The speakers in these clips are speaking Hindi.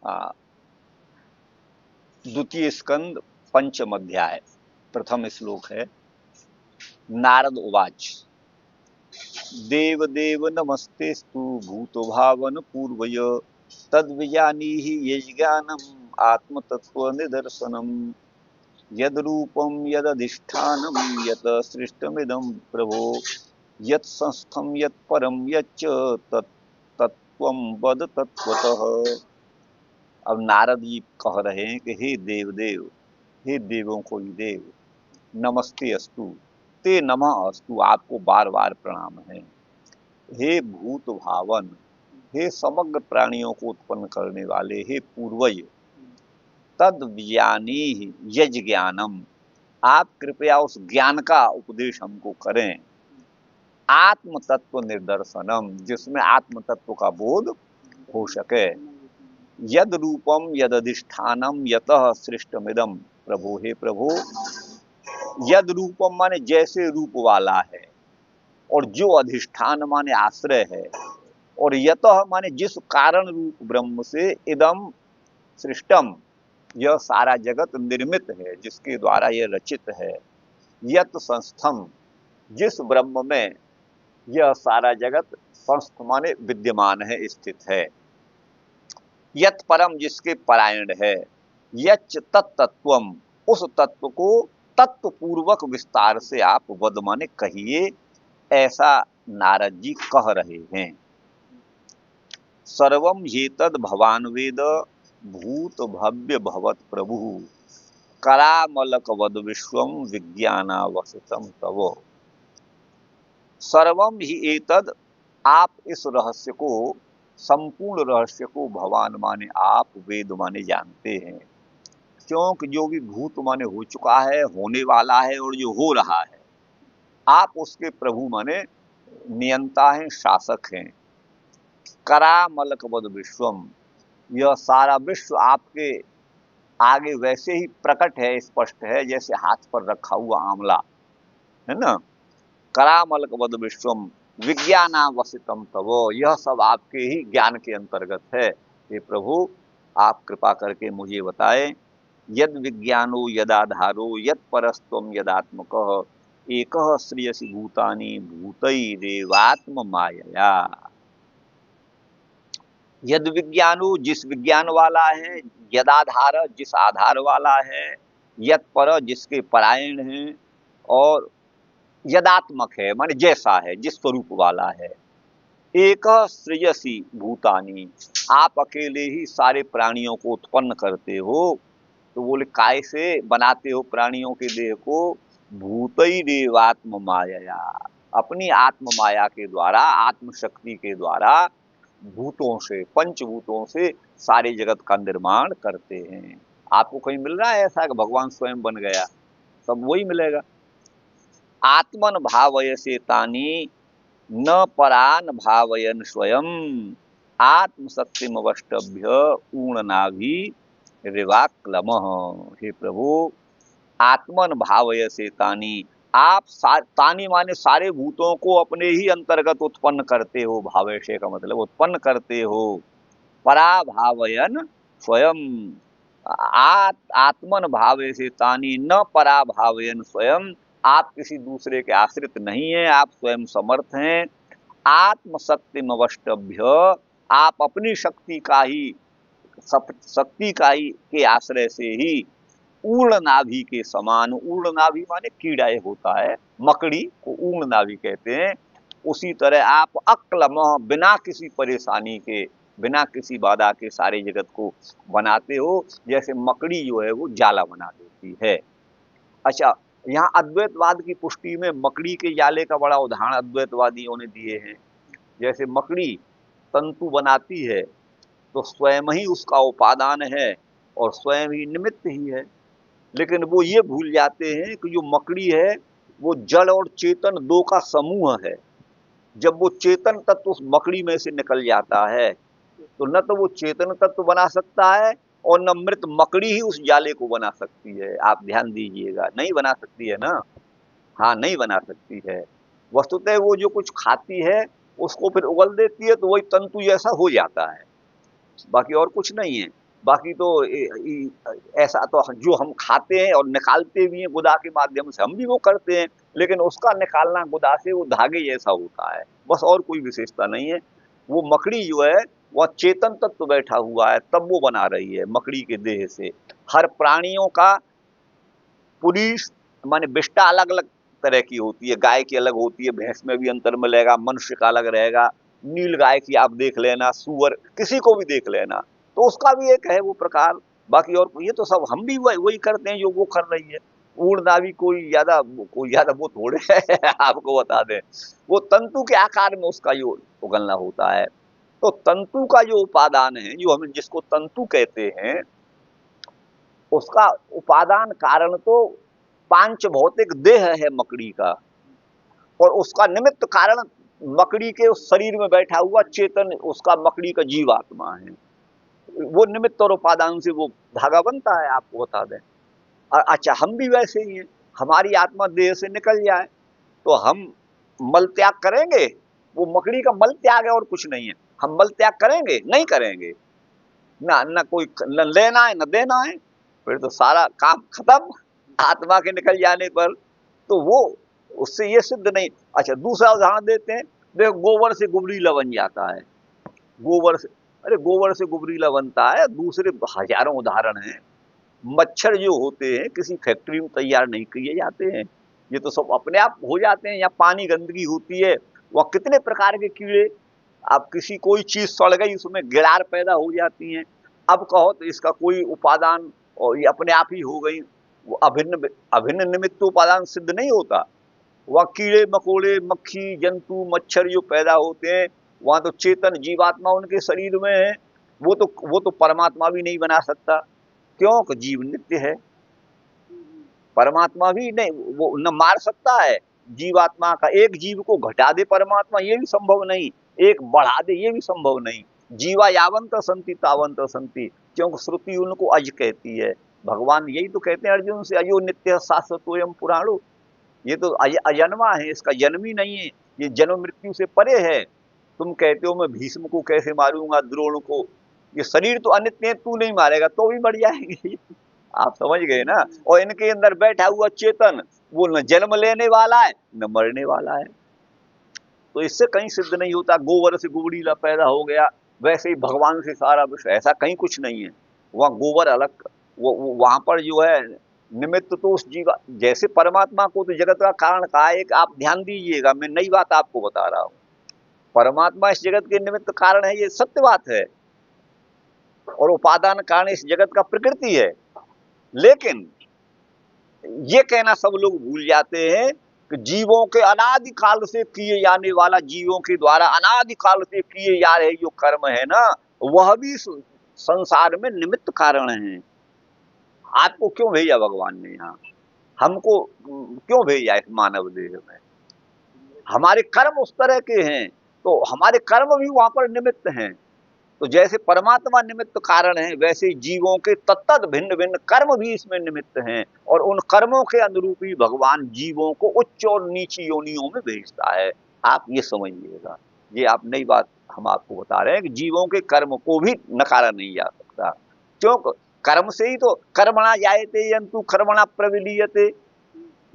आ, द्वितीय स्कंद पंचम अध्याय प्रथम श्लोक है। नारद उवाच देव देव नमस्तेस्तु भूतभावन पूर्वय तद्विजानीहि यज्ञानम् आत्मतत्व निदर्शनम् यद्रूपं यदधिष्ठानं यत् सृष्टमिदं प्रभो यत् संस्थं यत् परं यच्च तत्त्वं वद तत्त्वतः। अब नारद जी कह रहे हैं कि हे देव देव, हे देवों को ही देव, नमस्ते अस्तु, ते नमः अस्तु, आपको बार बार प्रणाम है। हे भूत भावन, हे समग्र प्राणियों को उत्पन्न करने वाले, हे पूर्वज, तद ज्ञानी यज ज्ञानम, आप कृपया उस ज्ञान का उपदेश हमको करें। आत्म तत्व निर्दर्शनम, जिसमें आत्म तत्व का बोध हो सके। यद रूपम यद अधिष्ठानम यतः सृष्टमिदम प्रभु, हे प्रभु, यद रूपम माने जैसे रूप वाला है, और जो अधिष्ठान माने आश्रय है, और यतः माने जिस कारण रूप ब्रह्म से इदम सृष्टम, यह सारा जगत निर्मित है, जिसके द्वारा यह रचित है। यत संस्थम, जिस ब्रह्म में यह सारा जगत संस्थ माने विद्यमान है, स्थित है। यत परम, जिसके परायण है। यच्च तत्तत्वम, उस तत्व को तत्व पूर्वक विस्तार से आप वद माने कहिए, ऐसा नारद जी कह रहे हैं। सर्वम येतद भवान वेद भूत भव्य भवत प्रभु करामलक वद विश्वम विज्ञानावसितम तव। सर्वम ही एतद, आप इस रहस्य को, संपूर्ण रहस्य को, भवान माने आप, वेद माने जानते हैं। क्योंकि जो भी भूत माने हो चुका है, होने वाला है, और जो हो रहा है, आप उसके प्रभु माने नियंता हैं, शासक हैं। करामलक वद विश्वम, यह सारा विश्व आपके आगे वैसे ही प्रकट है, स्पष्ट है, जैसे हाथ पर रखा हुआ आंवला है ना। करामलक वद विश्वम विज्ञानावसितम तव, यह सब आपके ही ज्ञान के अंतर्गत है। हे प्रभु, आप कृपा करके मुझे बताएं। यद विज्ञानो यदाधारो यद परस्त्वम यदात्मकः एकः श्रियसि भूतानि भूतैरेवात्म मायया। यद विज्ञानो, जिस विज्ञान वाला है, यदाधार, जिस आधार वाला है, यद पर, जिसके परायण है, और यदात्मक है माने जैसा है, जिस स्वरूप वाला है। एक सृजसी भूतानी, आप अकेले ही सारे प्राणियों को उत्पन्न करते हो। तो बोले काय से बनाते हो प्राणियों के देह को? भूतैरेवात्म मायया, अपनी आत्म माया के द्वारा, आत्मशक्ति के द्वारा भूतों से, पंचभूतों से सारे जगत का निर्माण करते हैं। आपको कहीं मिल रहा है ऐसा कि भगवान स्वयं बन गया? सब वही मिलेगा। आत्मन भावयसे तानि न परान भावयन स्वयं आत्मशक्तिमवष्टभ्य ऊर्णनाभि रिवाक्लमः। हे प्रभु, आत्मन भावयसे तानि, आप तानि माने सारे भूतों को अपने ही अंतर्गत उत्पन्न करते हो। भावयसे का मतलब उत्पन्न करते हो। पराभावयन स्वयं, आत्मन भावयसे तानि न पराभावयन स्वयं, आप किसी दूसरे के आश्रित नहीं हैं, आप स्वयं समर्थ हैं। आत्मशक्तिमवष्टभ्य, आप अपनी शक्ति का ही, शक्ति का ही के आश्रय से ही ऊर्ण नाभि के समान, ऊर्ण नाभि माने कीड़ा होता है, मकड़ी को ऊर्ण नाभि कहते हैं, उसी तरह आप अक्लम, बिना किसी परेशानी के, बिना किसी बाधा के सारे जगत को बनाते हो, जैसे मकड़ी जो है वो जाला बना देती है। अच्छा, यहाँ अद्वैतवाद की पुष्टि में मकड़ी के जाले का बड़ा उदाहरण अद्वैतवादियों ने दिए हैं। जैसे मकड़ी तंतु बनाती है तो स्वयं ही उसका उपादान है और स्वयं ही निमित्त ही है, लेकिन वो ये भूल जाते हैं कि जो मकड़ी है वो जड़ और चेतन दो का समूह है। जब वो चेतन तत्व उस मकड़ी में से निकल जाता है तो न तो वो चेतन तत्व बना सकता है और न मृत मकड़ी ही उस जाले को बना सकती है। आप ध्यान दीजिएगा, नहीं बना सकती है ना। हाँ, नहीं बना सकती है। वस्तुतः वो जो कुछ खाती है उसको फिर उगल देती है तो वही तंतु जैसा हो जाता है, बाकी और कुछ नहीं है। बाकी तो ऐसा तो जो हम खाते हैं और निकालते भी हैं गुदा के माध्यम से, हम भी वो करते हैं, लेकिन उसका निकालना गुदा से वो धागे जैसा होता है, बस और कोई विशेषता नहीं है। वो मकड़ी जो है वह चेतन तत्व बैठा हुआ है, तब वो बना रही है मकड़ी के देह से। हर प्राणियों का पुरुष माने विष्टा अलग अलग तरह की होती है, गाय की अलग होती है, भैंस में भी अंतर मिलेगा, मनुष्य का अलग रहेगा, नील गाय की आप देख लेना, सुअर किसी को भी देख लेना, तो उसका भी एक है वो प्रकार। बाकी और ये तो सब हम भी वही करते हैं जो वो कर रही है। उड़ना भी कोई ज्यादा वो थोड़े है आपको बता दें, वो तंतु के आकार में उसका जो उगलना होता है। तो तंतु का जो उपादान है, जो हम जिसको तंतु कहते हैं, उसका उपादान कारण तो पांच भौतिक देह है मकड़ी का, और उसका निमित्त कारण मकड़ी के उस शरीर में बैठा हुआ चेतन, उसका मकड़ी का जीवात्मा है। वो निमित्त और उपादान से वो धागा बनता है, आपको बता दें। अच्छा, हम भी वैसे ही हैं, हमारी आत्मा देह से निकल जाए तो हम मल त्याग करेंगे, वो मकड़ी का मल त्याग है और कुछ नहीं है। हम मल त्याग करेंगे? नहीं करेंगे ना, ना कोई न लेना है न देना है, फिर तो सारा काम खत्म आत्मा के निकल जाने पर। तो वो उससे ये सिद्ध नहीं। अच्छा, दूसरा उदाहरण देते हैं, देखो गोबर से गुबरीला बन जाता है, गोबर से, अरे गोबर से गुबरीला बनता है, दूसरे हजारों उदाहरण हैं। मच्छर जो होते हैं किसी फैक्ट्री में तैयार नहीं किए जाते हैं, ये तो सब अपने आप हो जाते हैं। या पानी गंदगी होती है, वह कितने प्रकार के कीड़े, अब किसी कोई चीज सड़ गई उसमें गिरार पैदा हो जाती हैं, अब कहो तो इसका कोई उपादान और ये अपने आप ही हो गई, वो अभिन्न अभिन्न निमित्त उपादान सिद्ध नहीं होता। वह कीड़े मकोड़े मक्खी जंतु मच्छर जो पैदा होते हैं, वहां तो चेतन जीवात्मा उनके शरीर में है, वो तो परमात्मा भी नहीं बना सकता, क्यों? जीव नित्य है, परमात्मा भी नहीं वो न मार सकता है जीवात्मा का। एक जीव को घटा दे परमात्मा, ये भी संभव नहीं, एक बढ़ा दे ये भी संभव नहीं। जीवा यावंत संति तावंत संति, क्योंकि श्रुति उनको अज कहती है। भगवान यही तो कहते हैं अर्जुन से, अयो नित्य शाश्वतोयम पुराणो, ये तो अजन्मा है, इसका जन्म ही नहीं है, ये जन्म मृत्यु से परे है। तुम कहते हो मैं भीष्म को कैसे मारूंगा, द्रोण को, ये शरीर तो अनित्य है, तू नहीं मारेगा तो भी मर जाएंगे आप समझ गए ना। और इनके अंदर बैठा हुआ चेतन, वो न जन्म लेने वाला है न मरने वाला है, तो इससे कहीं सिद्ध नहीं होता। गोबर से गुबड़ीला पैदा हो गया, वैसे ही भगवान से सारा विश्व, ऐसा कहीं कुछ नहीं है। वहाँ गोबर अलग, वो वहां पर जो है निमित्त तो उस जीवा, जैसे परमात्मा को तो जगत का कारण कहा है। एक आप ध्यान दीजिएगा, मैं नई बात आपको बता रहा हूँ, परमात्मा इस जगत के निमित्त कारण है, ये सत्य बात है, और उपादान कारण इस जगत का प्रकृति है। लेकिन ये कहना सब लोग भूल जाते हैं कि जीवों के अनादि काल से किए जाने वाला, जीवों के द्वारा अनादि काल से किए जा रहे जो कर्म है ना, वह भी संसार में निमित्त कारण है। आपको क्यों भेजा भगवान ने यहाँ, हमको क्यों भेजा इस मानव देह में? हमारे कर्म उस तरह के हैं, तो हमारे कर्म भी वहां पर निमित्त हैं। तो जैसे परमात्मा निमित्त कारण है, वैसे जीवों के तत्त भिन्न भिन्न कर्म भी इसमें निमित्त हैं, और उन कर्मों के अनुरूप ही भगवान जीवों को उच्च और नीची योनियों में भेजता है। आप ये समझिएगा, ये आप नई बात हम आपको बता रहे हैं कि जीवों के कर्म को भी नकारा नहीं जा सकता, क्यों? कर्म से ही तो कर्मणा जायते यंतु कर्मणा प्रविलीयते,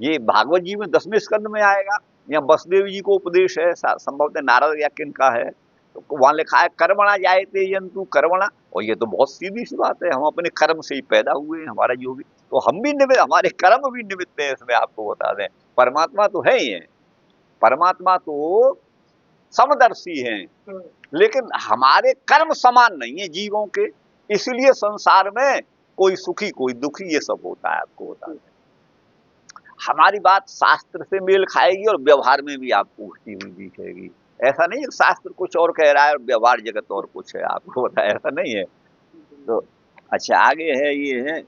ये भागवत जी में 10वें स्कंद में आएगा, या वसुदेव जी को उपदेश है, संभवतः नारद या किनका है, तो वहां लिखा है कर्मणा जायते यंतु कर्मणा। और ये तो बहुत सीधी सी बात है, हम अपने कर्म से ही पैदा हुए हैं, हमारा जो भी, तो हम भी निमित्त, हमारे कर्म भी निमित्त है इसमें, आपको बता दें। परमात्मा तो है ही है, परमात्मा तो समदर्शी है, लेकिन हमारे कर्म समान नहीं है जीवों के, इसलिए संसार में कोई सुखी कोई दुखी ये सब होता है, आपको बता दें। हमारी बात शास्त्र से मेल खाएगी और व्यवहार में भी आपको उठती हुई दिखेगी। ऐसा नहीं है शास्त्र कुछ और कह रहा है और व्यवहार जगत और कुछ है, आपको बताया, ऐसा नहीं है। तो अच्छा, आगे है, ये है,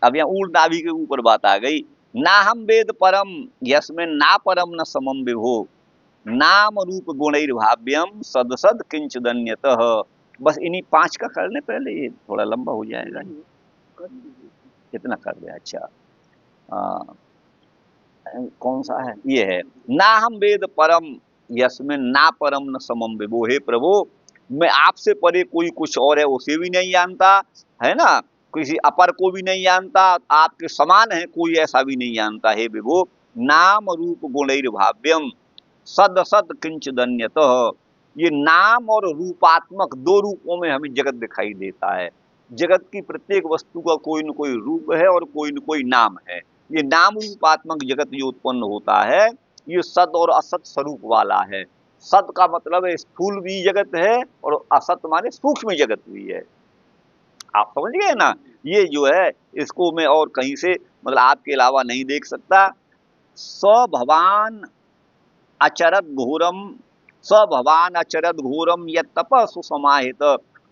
अब यहाँ ऊर्ध नाभि के ऊपर बात आ गई। ना हम वेद परम यस्में ना परम न समम विभो, नाम रूप गुणैर्भाव्यम सद सद किंच दन्यतः। बस इन्हीं 5 का करने, पहले ये थोड़ा लंबा हो जाएगा, कितना कर दे। अच्छा, कौन सा है? ये है, ना हम वेद परम यस्में ना परम न समम विभो। हे प्रभु, मैं आपसे परे कोई कुछ और है उसे भी नहीं जानता, है ना, किसी अपर को भी नहीं जानता, आपके समान है कोई ऐसा भी नहीं जानता। हे विभो, नाम रूप गुणैर्भाव्यम सद सद किंचदन्यतः। ये नाम और रूपात्मक दो रूपों में हमें जगत दिखाई देता है। जगत की प्रत्येक वस्तु का कोई न कोई रूप है और कोई न कोई नाम है। ये नाम रूपात्मक जगत जो उत्पन्न होता है ये सद और असत स्वरूप वाला है। सत का मतलब है स्थूल भी जगत है और असत माने सूक्ष्म जगत भी है। आप समझ गए ना। ये जो है इसको मैं और कहीं से मतलब आपके अलावा नहीं देख सकता। स भवान अचरद घोरम, स भवान अचरद घोरम यत तप सुसमाहित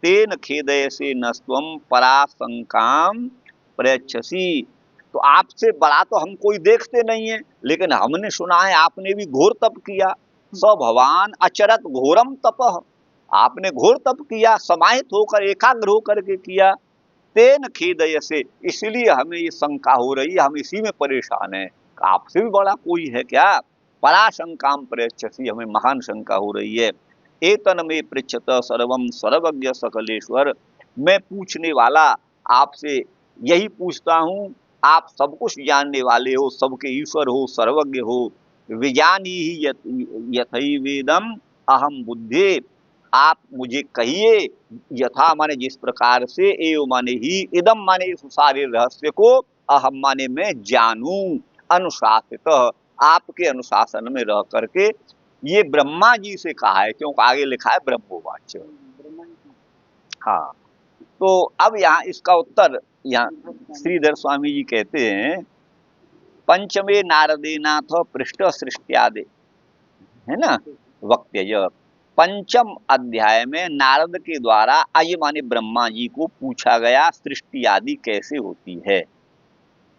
तेन खेदयसे नस्त्वम पराशंकाम प्रयच्छसी। तो आपसे बड़ा तो हम कोई देखते नहीं है, लेकिन हमने सुना है आपने भी घोर तप किया। स भवान अचरत घोरम तपः, आपने घोर तप किया, समाहित होकर एकाग्र होकर के किया। तेन खेदयसे, इसलिए हमें ये शंका हो रही है, हम इसी में परेशान हैं। आपसे भी बड़ा कोई है क्या? पराशंकाम प्रयच्छसि, हमें महान शंका हो रही है। एतन में पृच्छत सर्वम सर्वज्ञ सकलेश्वर, मैं पूछने वाला आपसे यही पूछता हूँ, आप सब कुछ जानने वाले हो, सबके ईश्वर हो, सर्वज्ञ हो। विजानी ही यथैवेदम अहम बुद्धि, आप मुझे कहिए यथा माने जिस प्रकार से, एव माने ही, इदम माने इस सारे रहस्य को, अहम माने मैं जानूं, अनुशासित, आपके अनुशासन में रह करके। ये ब्रह्मा जी से कहा है, क्योंकि आगे लिखा है ब्रह्मोवाच। हाँ, तो अब यहाँ इसका उत्तर यहाँ श्रीधर स्वामी जी कहते हैं, पंचमे नारदे नाथ पृष्ठ सृष्टियादे, है ना, वक्त्यज। पंचम अध्याय में नारद के द्वारा आय माने ब्रह्मा जी को पूछा गया सृष्टि आदि कैसे होती है।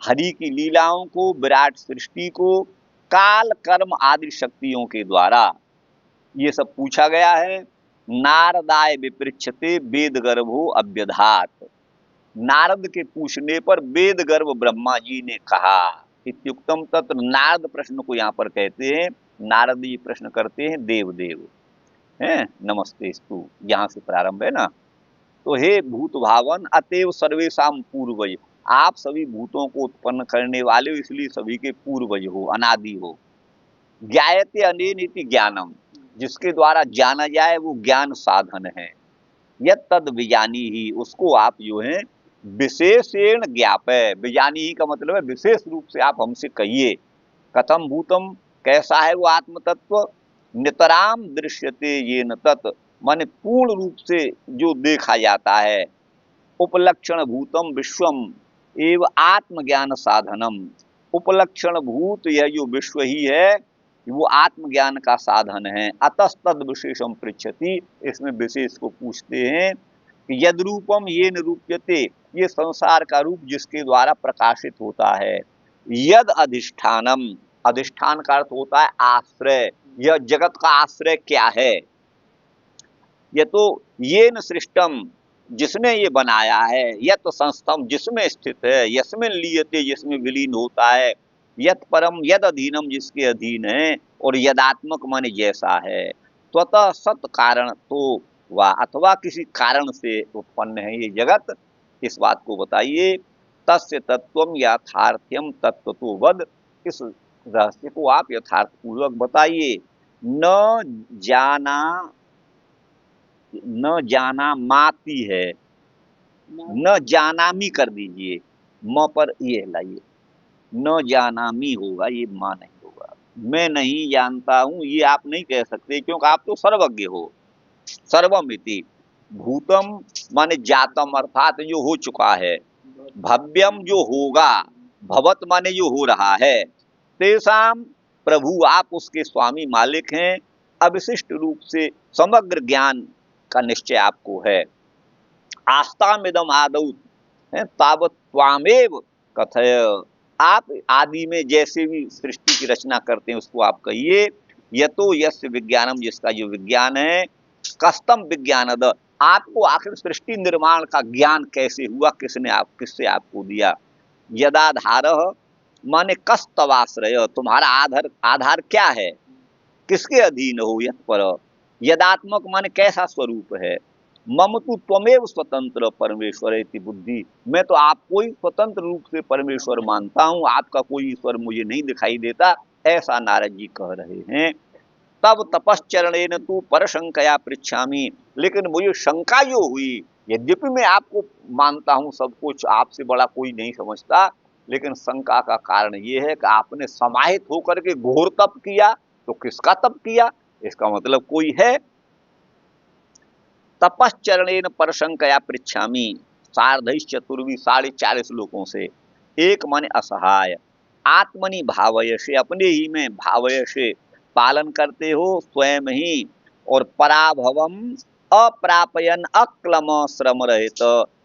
हरि की लीलाओं को, विराट सृष्टि को, काल कर्म आदि शक्तियों के द्वारा ये सब पूछा गया है। नारदाय विपृच्छते वेद गर्भो अभ्यधात, नारद के पूछने पर वेद गर्भ ब्रह्मा जी ने कहा। इत्युक्तम तत्र, नारद प्रश्न को यहाँ पर कहते हैं, नारद जी प्रश्न करते हैं देवदेव है, नमस्तेस्तु, यहाँ से प्रारंभ है ना। तो हे भूत भावन अतएव सर्वेशाम पूर्वज, आप सभी भूतों को उत्पन्न करने वाले हो, इसलिए सभी के पूर्वज हो, अनादि हो। ज्ञायते अनेन इति ज्ञानम, जिसके द्वारा जाना जाए वो ज्ञान साधन है। यत तद विजानी ही, उसको आप जो है विशेषण ज्ञापय, विजानी ही का मतलब है विशेष रूप से आप हमसे कहिए। कथम भूतम, कैसा है वो आत्म तत्व, नितराम दृश्यते ये न तत्, माने पूर्ण रूप से जो देखा जाता है। उपलक्षण भूतम विश्वम एवं आत्मज्ञान साधनम, उपलक्षण भूत यह जो विश्व ही है वो आत्मज्ञान का साधन है। अतस्तद विशेषम पृच्छति, इसमें विशेष को पूछते हैं कि यद रूपम ये निरूप्यते, ये संसार का रूप जिसके द्वारा प्रकाशित होता है। यद अधिष्ठानम, अधिष्ठान का अर्थ होता है आश्रय, यह जगत का आश्रय क्या है। ये तो ये न सृष्टम, जिसने ये बनाया है, यत संस्थम, जिसमें स्थित है, यस्मिन लीयते, जिसमें विलीन होता है, यत परम, यद अधीनम, जिसके अधीन है, और यदात्मक माने जैसा है। स्वतः सत कारण तो वा, अथवा किसी कारण से उत्पन्न है ये जगत, इस बात को बताइए। तस्य तत्वम यथार्थ्यम तत्व तो वद, इस रहस्य को आप यथार्थ पूर्वक बताइए। न जाना, न जाना माती है, न जानामी कर दीजिए, म पर ये लाइए, न जानामी होगा, ये मां नहीं होगा। मैं नहीं जानता हूं ये आप नहीं कह सकते, क्योंकि आप तो सर्वज्ञ हो। सर्वमिति, भूतम माने जातम, अर्थात जो हो चुका है। भव्यम जो होगा, भवत माने जो हो रहा है। तेसाम, प्रभु आप उसके स्वामी मालिक हैं। अविशिष्ट रूप से समग्र ज्ञान का निश्चय आपको है। आस्तामिदम आदौ तावत त्वामेव कथय, आप आदि में जैसे भी सृष्टि की रचना करते हैं उसको आप कहिए। यतो यस्य विज्ञानम, जिसका जो विज्ञान है। कस्तम विज्ञानद, आपको आखिर सृष्टि निर्माण का ज्ञान कैसे हुआ, किसने आप, किससे आपको दिया। यदाधार माने कस्तवाश्रय, तुम्हारा आधार, आधार क्या है, किसके अधीन हो। यत पर, यदात्मक माने कैसा स्वरूप है। मम तु त्वमेव स्वतंत्र परमेश्वर इति बुद्धि, मैं तो आपको ही स्वतंत्र रूप से परमेश्वर मानता हूँ, आपका कोई ईश्वर मुझे नहीं दिखाई देता, ऐसा नारद जी कह रहे हैं। तब तपश्चरणेन तु परशंकया पृच्छामि, लेकिन मुझे शंका जो हुई, यद्यपि मैं आपको मानता हूँ, सब कुछ आपसे बड़ा कोई नहीं समझता, लेकिन शंका का कारण ये है कि आपने समाहित होकर के घोर तप किया, तो किसका तप किया, इसका मतलब कोई है। तपश्चरणेन परशंकया पृच्छामि, सार्धैश्चतुर्वी 4.5 श्लोकों से। एक माने असहाय, आत्मनि भावयसे, अपने ही में भावयसे पालन करते हो स्वयं ही, और पराभवम अप्रापयन अक्लम श्रम रहित,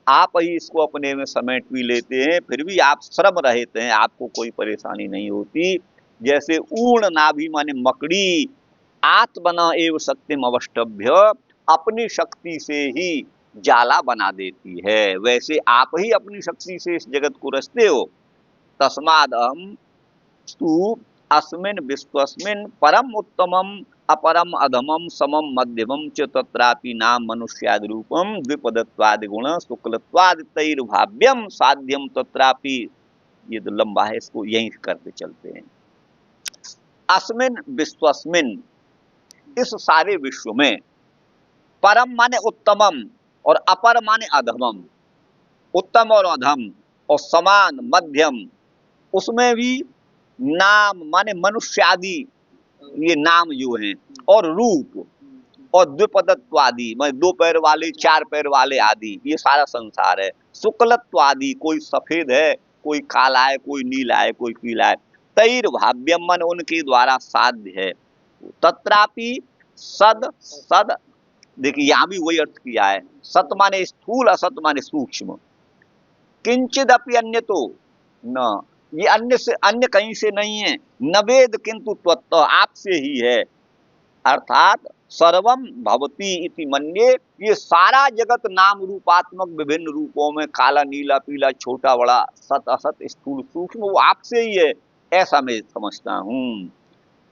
आप ही इसको अपने में समेट भी लेते हैं, फिर भी आप श्रम रहित हैं, आपको कोई परेशानी नहीं होती। जैसे ऊर्ण नाभि माने मकड़ी, आत्मना एव शक्तिम अवष्टभ्य, अपनी शक्ति से ही जाला बना देती है, वैसे आप ही अपनी शक्ति से इस जगत को रचते हो। तस्माद अहम तु अस्मिन् विश्वस्मिन् परम उत्तमम अपरम अधमम समम मध्यमम च तत्रापि नाम मनुष्यादि रूपम द्विपदत्वादि गुण शुक्लत्वादि तैर्भाव्यम साध्यम तत्रापि, ये तो लंबा है, इसको यहीं करते चलते हैं। अस्मिन् विश्वस्मिन्, इस सारे विश्व में, परम माने उत्तमम और अपर माने अधमम, उत्तम और अधम और समान मध्यम, उसमें भी नाम माने मनुष्यादि, ये नाम जो हैं, और रूप, और द्विपदत्वादि माने 2 पैर वाले 4 पैर वाले आदि, ये सारा संसार है। शुक्लत्वादि, कोई सफेद है, कोई काला है, कोई नीला है, कोई पीला है। तैर्भाव्यम मन, उनके द्वारा साध्य है। तत्रापि सद, सद देखिए यहां भी वही अर्थ किया है, सत माने स्थूल, असत माने सूक्ष्म। किंचिद अपि अन्य तो न, ये अन्य से, अन्य कहीं से नहीं है। न वेद किंतु त्वत्त, आपसे ही है, अर्थात सर्वम भवति इति मन्ये, ये सारा जगत नाम रूपात्मक विभिन्न रूपों में, काला नीला पीला छोटा बड़ा सत असत स्थूल सूक्ष्म, वो आपसे ही है, ऐसा मैं समझता हूँ।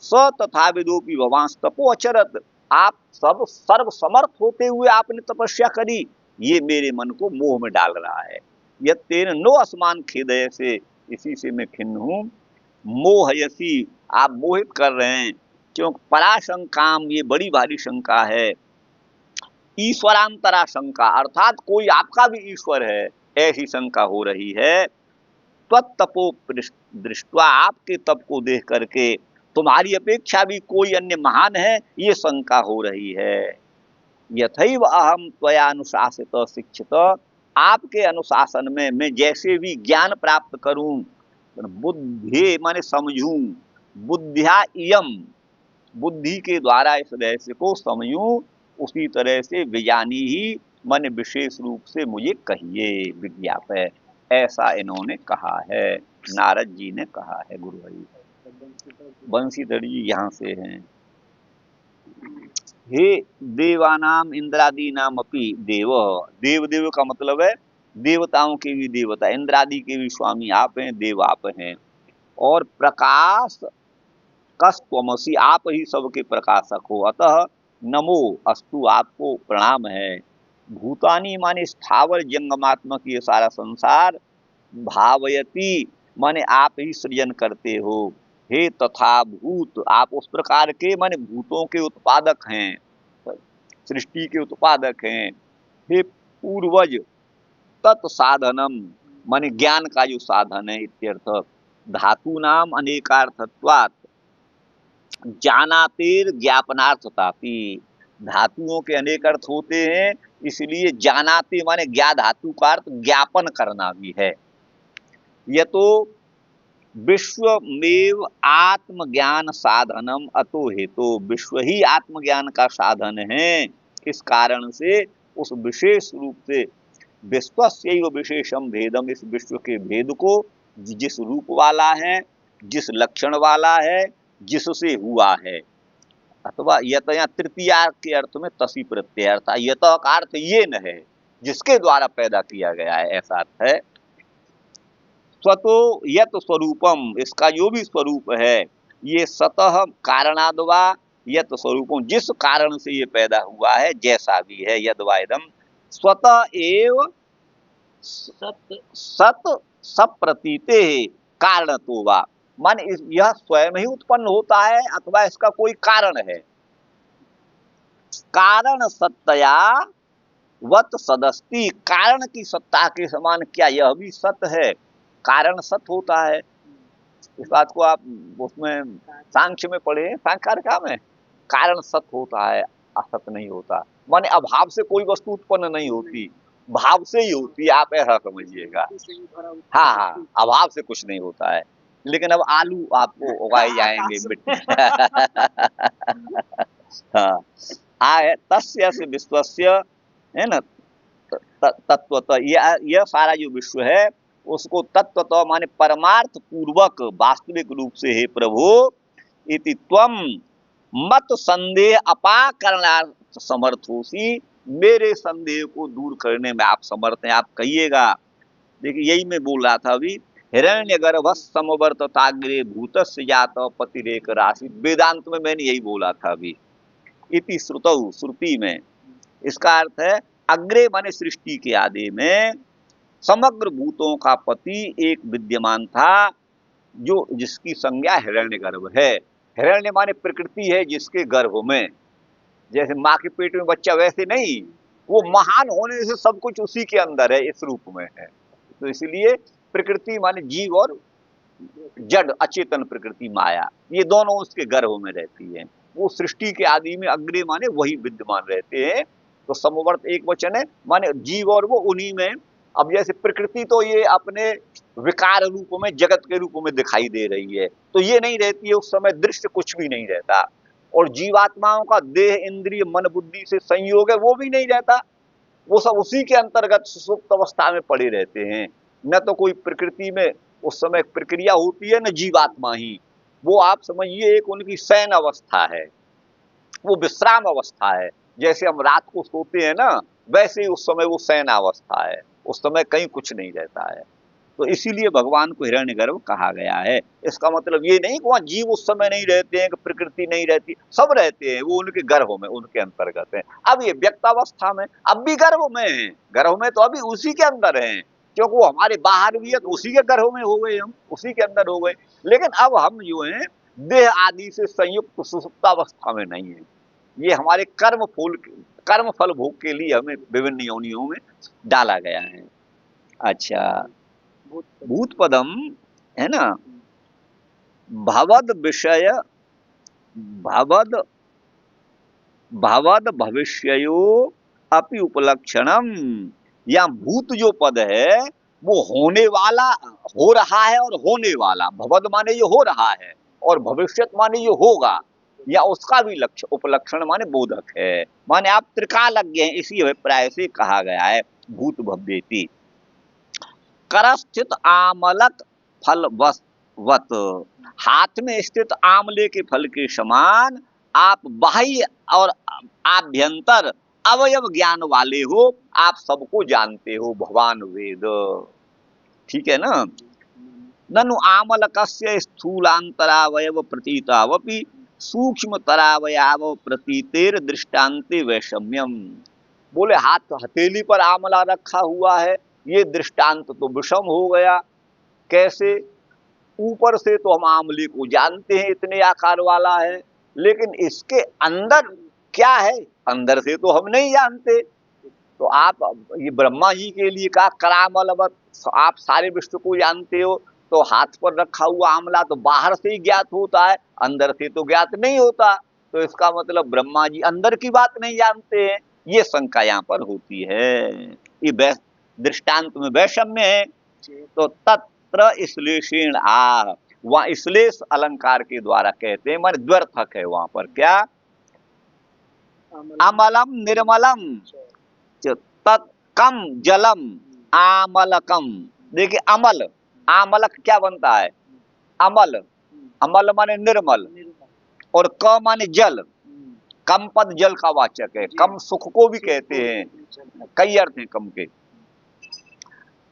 स तथा विदोपि भवांस तपो अचरत, आप सब सर्व समर्थ होते हुए आपने तपस्या करी, ये मेरे मन को मोह में डाल रहा है। यह तेन नो असमान खेदय से, इसी से मैं खिन्न हूँ। मोहयसी, आप मोहित कर रहे हैं, क्योंकि पराशंकाम, ये बड़ी भारी शंका है। ईश्वरांतरा शंका, अर्थात कोई आपका भी ईश्वर है, ऐसी शंका हो रही है। त्वत्तपो दृष्टवा, आपके तप को देख करके तुम्हारी अपेक्षा भी कोई अन्य महान है, ये शंका हो रही है। यथैव अहम त्वया अनुशासित शिक्षित, आपके अनुशासन में मैं जैसे भी ज्ञान प्राप्त करूं, बुद्धि माने समझूं, बुद्धिया इयम, बुद्धि के द्वारा इस रहस्य को समझूं, उसी तरह से विज्ञानी ही मन विशेष रूप से मुझे कहिए, विज्ञापय, ऐसा इन्होंने कहा है, नारद जी ने कहा है। गुरु हरि बंशीधर जी यहाँ से हैं। हे देवानाम इंद्रादीनाम अपि देव, देव देव का मतलब है देवताओं के भी देवता, इंद्रादि के भी स्वामी आप हैं, देव आप हैं। और प्रकाश कस्त्वमसि, आप ही सबके प्रकाशक हो, अतः नमो अस्तु, आपको प्रणाम है। भूतानी माने स्थावर जंगमात्मक ये सारा संसार, भावयति माने आप ही सृजन करते हो। हे तथा भूत, आप उस प्रकार के माने भूतों के उत्पादक हैं, सृष्टि के उत्पादक हैं। हे पूर्वज, तत्साधनम माने ज्ञान का जो साधन है इत्यर्थ। धातु नाम अनेकार्थत्वात् जानातेर ज्ञापनार्थतापि, धातुओं के अनेक अर्थ होते हैं, इसलिए जानाते माने ज्ञा धातु का अर्थ ज्ञापन करना भी है। यह तो विश्वमेव आत्मज्ञान साधनम अतो हेतु, विश्व ही आत्मज्ञान का साधन है, इस कारण से उस विशेष रूप से विश्वस्यैव विशेषम भेदम, इस विश्व के भेद को, जिस रूप वाला है, जिस लक्षण वाला है, जिससे हुआ है। अथवा यत, यहाँ तृतीया के अर्थ में तसी प्रत्यय, अर्थात यत का अर्थ ये न है, जिसके द्वारा पैदा किया गया है, ऐसा अर्थ है। स्वतो यत स्वरूपम, इसका जो भी स्वरूप है, ये सतः कारणाद्वा यत स्वरूपम, जिस कारण से ये पैदा हुआ है जैसा भी है, यद वा इदम स्वतः एव सत सब प्रतीते कारण तो वा, मान यह स्वयं ही उत्पन्न होता है अथवा इसका कोई कारण है। कारण सत्तया वत सदस्ति, कारण की सत्ता के समान क्या यह भी सत है? कारण सत होता है। इस बात को आप उसमें सांख्य में पढ़े, सांख्यकार में कारण सत होता है, असत नहीं होता। माने अभाव से कोई वस्तु उत्पन्न नहीं होती, भाव से ही होती है, आप ऐसा समझिएगा। हाँ हाँ, अभाव से कुछ नहीं होता है। लेकिन अब आलू आपको उगाए जाएंगे मिट्टी हाँ, आए तस्य से विश्वस्य, है ना, तत्वतः यह सारा जो विश्व है उसको तत्वतः माने परमार्थ पूर्वक वास्तविक रूप से हे प्रभु इति त्वम मत संदेह अपाकरणार्थ समर्थोसी, मेरे संदेह को दूर करने में आप समर्थ हैं, आप कहिएगा। देखिए यही मैं बोल रहा था अभी, हिरण्यगर्भ समवर्तताग्रे भूतस्य जात पतिरेक राशि, वेदांत में मैंने यही बोला था अभी। इति श्रुतौ, श्रुति में, इसका अर्थ है अग्रे माने सृष्टि के आदि में समग्र भूतों का पति एक विद्यमान था, जो जिसकी संज्ञा हिरण्यगर्भ है। हिरण्य माने प्रकृति है जिसके गर्भ में, जैसे माँ के पेट में बच्चा वैसे नहीं, वो महान होने से सब कुछ उसी के अंदर है, इस रूप में है। तो इसलिए प्रकृति माने जीव और जड़ अचेतन प्रकृति माया, ये दोनों उसके गर्भ में रहती है। वो सृष्टि के आदि में अग्रे माने वही विद्यमान रहते हैं। तो समवर्त एक वचन है, माने जीव और वो उन्हीं में। अब जैसे प्रकृति तो ये अपने विकार रूप में जगत के रूप में दिखाई दे रही है, तो ये नहीं रहती है, उस समय दृश्य कुछ भी नहीं रहता। और जीवात्माओं का देह इंद्रिय मन बुद्धि से संयोग है, वो भी नहीं रहता, वो सब उसी के अंतर्गत सुसुप्त अवस्था में पड़े रहते हैं। न तो कोई प्रकृति में उस समय प्रक्रिया होती है, न जीवात्मा ही। वो आप समझिए एक उनकी शयन अवस्था है, वो विश्राम अवस्था है। जैसे हम रात को सोते हैं ना, वैसे ही उस समय वो शयन अवस्था है, उस समय कहीं कुछ नहीं रहता है। तो इसीलिए भगवान को हिरण्यगर्भ कहा गया है। इसका मतलब ये नहीं कि वहाँ जीव उस समय नहीं रहते हैं, कि प्रकृति नहीं रहती, सब रहते हैं, वो उनके गर्भ में, उनके अंतर्गत है। अब ये व्यक्तावस्था में अब भी गर्भ में है, गर्भ में तो अभी उसी के अंदर है, क्योंकि वो हमारे बाहर भी है तो उसी के गर्भ में हो गए, हम उसी के अंदर हो गए। लेकिन अब हम जो है देह आदि से संयुक्त सुसुप्तावस्था में नहीं है। ये हमारे कर्म फल भोग के लिए हमें विभिन्न योनियों में डाला गया है। अच्छा, भूत पदम है ना, भवद विषय भवद भवद भविष्यो अपि उपलक्षणम, या भूत जो पद है वो होने वाला, हो रहा है और होने वाला। भवद माने ये हो रहा है और भविष्यत माने ये होगा, या उसका भी लक्ष्य उपलक्षण माने बोधक है। माने आप त्रिकालज्ञ हैं, इसी अभिप्राय से कहा गया है भूत भव्येति। करस्थित आमलक फल वत, हाथ में स्थित आमले के फल के समान आप बाह्य और आभ्यंतर अवयव ज्ञान वाले हो, आप सबको जानते हो, भगवान वेद। ठीक है ना। ननु आमलकस्य स्थूलांतरावयव प्रतीतावपि सूक्ष्म तरावयव प्रतीतेर दृष्टान्ते वैषम्यम। बोले हाथ हथेली पर आमला रखा हुआ है, ये दृष्टांत तो विषम हो गया। कैसे? ऊपर से तो हम आमले को जानते हैं, इतने आकार वाला है, लेकिन इसके अंदर क्या है, अंदर से तो हम नहीं जानते। तो आप ये ब्रह्मा जी के लिए कहा करामलवत, आप सारे विश्व को जानते हो, तो हाथ पर रखा हुआ आमला तो बाहर से ही ज्ञात होता है, अंदर से तो ज्ञात नहीं होता। तो इसका मतलब ब्रह्मा जी अंदर की बात नहीं जानते हैं, ये शंका यहाँ पर होती है। ये दृष्टांत में वैषम्य है। तो तत्र श्लेषेण आ, वहां श्लेष अलंकार के द्वारा कहते हैं, माने द्व्यर्थक है वहां पर। क्या? अमलम निर्मलम तत्कम जलम आमलकम। देखिए अमल, आमलक क्या बनता है? अमल, अमल माने निर्मल, और क माने जल, कम पद जल का वाचक है। कम सुख को भी कहते हैं, कई अर्थ हैं कम के।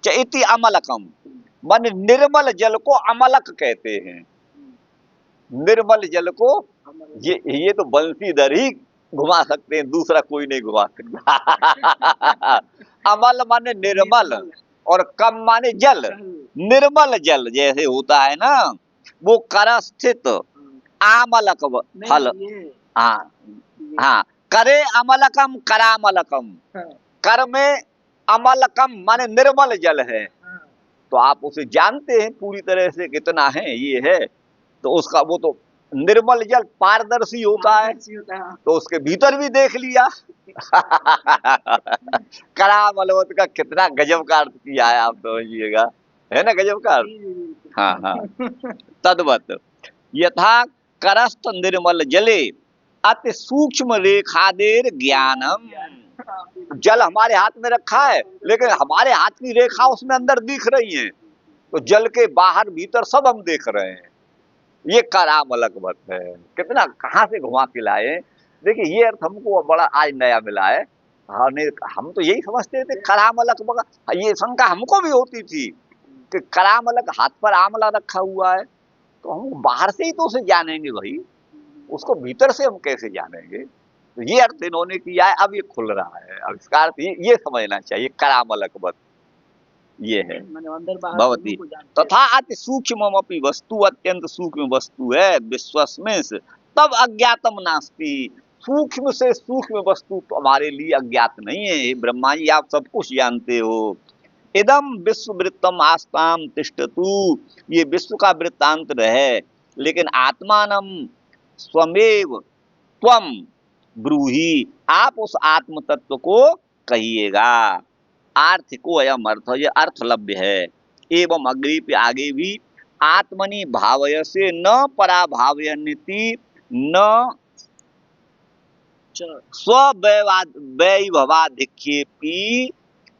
चैति अमलकम माने निर्मल जल को अमलक कहते हैं, निर्मल जल को ये तो बंसीधर ही घुमा सकते हैं, दूसरा कोई नहीं घुमा सकता। अमल माने निर्मल और कम माने जल। निर्मल जल जैसे होता है ना, वो कर स्थित आमलक फल। हाँ हाँ, करे अमलकम करामलकम। कर में अमलकम माने निर्मल जल है, तो आप उसे जानते हैं पूरी तरह से कितना है ये है, तो उसका वो तो निर्मल जल पारदर्शी होता है, तो उसके भीतर भी देख लिया। करामलवत का कितना गजब का अर्थ किया है, आप समझिएगा, है ना गजब का अर्थ। हाँ हाँ, तद्वत यथा करस्त निर्मल जले अति सूक्ष्म रेखादेर ज्ञानम। जल हमारे हाथ में रखा है, लेकिन हमारे हाथ की रेखा उसमें अंदर दिख रही है, तो जल के बाहर भीतर सब हम देख रहे हैं। ये करामलकवत है। कितना कहाँ से घुमा के लाए। देखिए ये अर्थ हमको बड़ा आज नया मिला है। हम तो यही समझते थे करामलक, ये शंका हमको भी होती थी कि करामलक हाथ पर आमला रखा हुआ है, तो हम बाहर से ही तो उसे जानेंगे भाई, उसको भीतर से हम कैसे जानेंगे। तो ये अर्थ इन्होंने किया है, अब ये खुल रहा है, अब इसका अर्थ ये समझना चाहिए करामलकवत ये है भवती। तथा अति सूक्ष्म वस्तु, अत्यंत सूक्ष्म वस्तु है विश्वस्मिन् तब अज्ञातम नास्ति। सूक्ष्म से सूक्ष्म वस्तु तो हमारे लिए अज्ञात नहीं है। ब्रह्मा जी आप सब कुछ जानते हो। इदम विश्व वृत्तम आस्ताम तिष्ठतु, ये विश्व का वृत्तांत है, लेकिन आत्मानम स्वमेव त्वम ब्रूहि, आप उस आत्म तत्व को कहिएगा। आर्थिको अयम अर्थ, ये अर्थ लभ्य है। एवं अग्री पे आगे भी आत्मनि भावय से न पराभावयन्ति न स्वैभवाधिक्येपि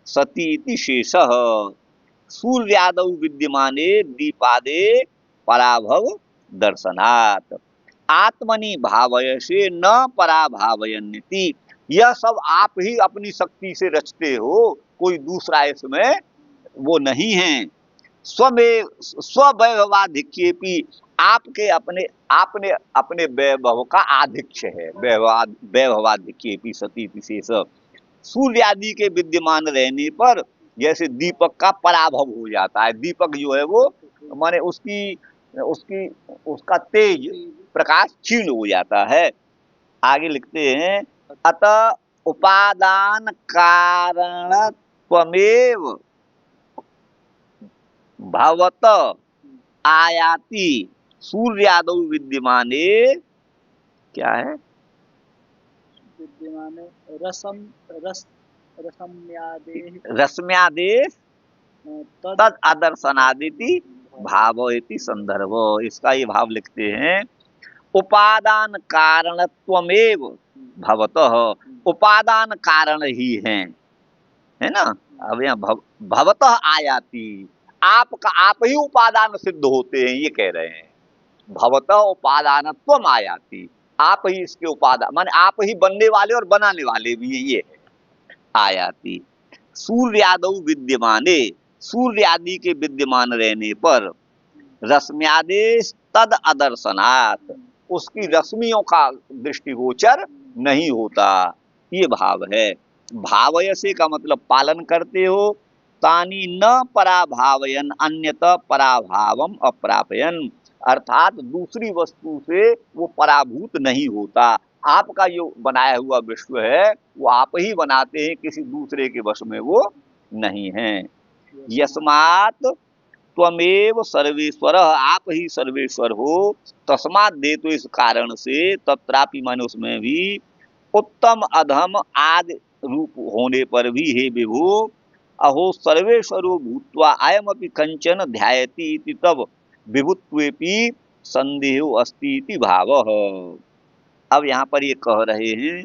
सतीति शेषः। सूर्यादौ विद्यमाने दीपादे पराभव दर्शनात्। आत्मनि भावय से न पराभावयन्ति, यह सब आप ही अपनी शक्ति से रचते हो, कोई दूसरा इसमें वो नहीं है। स्ववैभवाधिक्येपि, आपके अपने आपने अपने वैभव का आधिक्य है। वैभवाधिक्येपि सती विशेष, सूर्य आदि के विद्यमान रहने पर जैसे दीपक का पराभव हो जाता है। दीपक जो है वो माने उसका तेज प्रकाश क्षीण हो जाता है। आगे लिखते हैं अतः उपादान कारणत्वमेव भवत आयाति सूर्यादौ विद्यमाने, क्या है विद्यमाने रश्म्यादेश तद आदर्शनादिति भावयति संदर्भ। इसका ये भाव लिखते हैं उपादान कारणत्वमेव भवतः, उपादान कारण ही है ना। अब यहाँ भवतः आयाति, आपका आप ही उपादान सिद्ध होते हैं, ये कह रहे हैं। भवतः उपादानत्वम आयाति, आप ही इसके उपादान माने आप ही बनने वाले और बनाने वाले भी है, ये है आयाति। सूर्यादौ विद्यमाने, सूर्य आदि के विद्यमान रहने पर रश्म्यादेश तद अदर्शनात्, उसकी रश्मियों का दृष्टिगोचर नहीं होता, ये भाव है। भावयसे का मतलब पालन करते हो। तानी न पराभावयन अन्यत पराभावम अप्रापयन, अर्थात दूसरी वस्तु से वो पराभूत नहीं होता। आपका जो बनाया हुआ विश्व है वो आप ही बनाते हैं, किसी दूसरे के वश में वो नहीं है। यस्मात् त्वमेव सर्वेश्वर, आप ही सर्वेश्वर हो। तस्मात् दे, तो इस कारण से, तत्रापि माने उसमें भी, उत्तम अधम आदि रूप होने पर भी हे विभु अहो सर्वेश्वरो भूत्वा अयमपि कंचन ध्यायति इति तब विभुत्वेपि संदेहो अस्ति इति भावः। अब यहाँ पर ये कह रहे हैं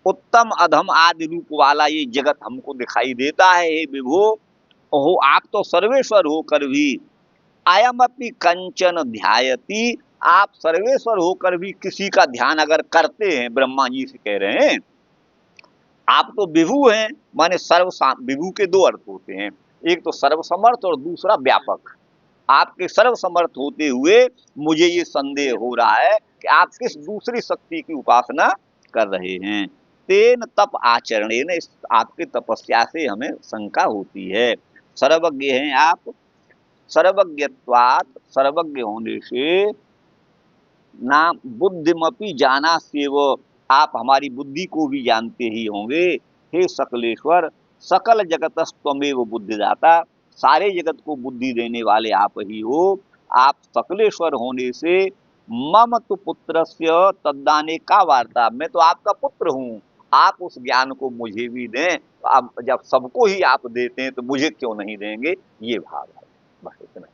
उत्तम अधम आदि रूप वाला ये जगत हमको दिखाई देता है हे विभु, ओहो आप तो सर्वेश्वर होकर भी, अयमपि कंचन ध्यायति, आप सर्वेश्वर होकर भी किसी का ध्यान अगर करते हैं, ब्रह्मा जी से कह रहे हैं, आप तो विभु हैं, माने विभु के दो अर्थ होते हैं, एक तो सर्वसमर्थ और दूसरा व्यापक। आपके सर्वसमर्थ होते हुए मुझे ये संदेह हो रहा है कि आप किस दूसरी शक्ति की उपासना कर रहे हैं। तेन तप आचरणेन, इस आपके तपस्या से हमें शंका होती है। सर्वज्ञ हैं आप, सर्वज्ञत्वात्, सर्वज्ञ होने से ना बुद्धिमपि जाना सेव, आप हमारी बुद्धि को भी जानते ही होंगे। हे सकलेश्वर, सकल जगतस्त्वमेव बुद्धिदाता, सारे जगत को बुद्धि देने वाले आप ही हो। आप सकलेश्वर होने से मम तो पुत्रस्य तद्दाने का वार्ता, मैं तो आपका पुत्र हूँ, आप उस ज्ञान को मुझे भी दें। अब जब सबको ही आप देते हैं तो मुझे क्यों नहीं देंगे, ये भाव है। बस इतना।